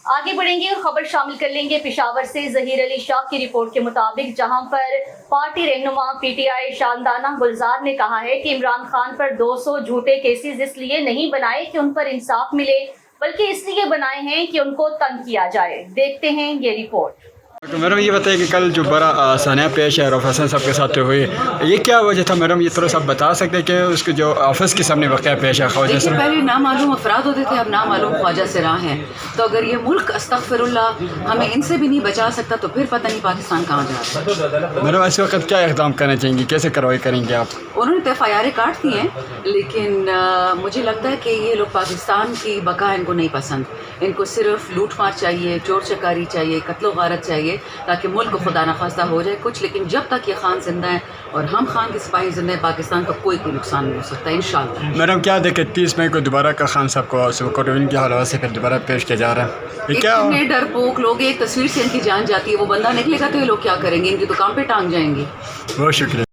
आगे बढ़ेंगे और खबर शामिल कर लेंगे पेशावर से। ज़हीर अली शाह की रिपोर्ट के मुताबिक जहां पर पार्टी रहनुमा पीटीआई शानदाना गुलजार ने कहा है कि इमरान खान पर 200 झूठे केसेस इसलिए नहीं बनाए कि उन पर इंसाफ मिले, बल्कि इसलिए बनाए हैं कि उनको तंग किया जाए। देखते हैं ये रिपोर्ट। तो मैडम ये बताइए कि कल जो बड़ा सानिया पेश है रऊफ हसन साहब के साथ हुई, ये क्या वजह था मैडम? ये थोड़ा सा बता सकते हैं कि उसके जो ऑफिस के सामने वाक़या पेश है ख्वाजा देखिए, पहले नामालूम अफराद होते थे, अब नामालूम ख्वाजा सिरा हैं। तो अगर ये मुल्क अस्तगफिरुल्लाह हमें इनसे भी नहीं बचा सकता तो फिर पता नहीं पाकिस्तान कहाँ जा रहा है। मैडम इस वक्त क्या इक़दाम करना चाहेंगी, कैसे कार्रवाई करेंगे आप? उन्होंने तो FIR काट दी हैं, लेकिन मुझे लगता है कि ये लोग पाकिस्तान की बका इनको नहीं पसंद। इनको सिर्फ लूट मार चाहिए, चोर चकारी चाहिए, कत्लो गारत चाहिए, ताकि मुल्क खुदा न खास्ता हो जाए कुछ। लेकिन जब तक ये खान जिंदा है और हम खान के सिपाही जिंदा है, पाकिस्तान का कोई नुकसान नहीं हो सकता इंशाअल्लाह। मैडम क्या देखे 30 मई को दोबारा का खान साहब को कोटवीन के हवाले से फिर दोबारा पेश किया जा रहा है, ये क्या? इतने डरपोक लोग, एक तस्वीर से इनकी जान जाती है, वो बंदा निकलेगा तो ये लोग क्या करेंगे? इनकी तो काम पे टांग जाएंगे। बहुत शुक्रिया।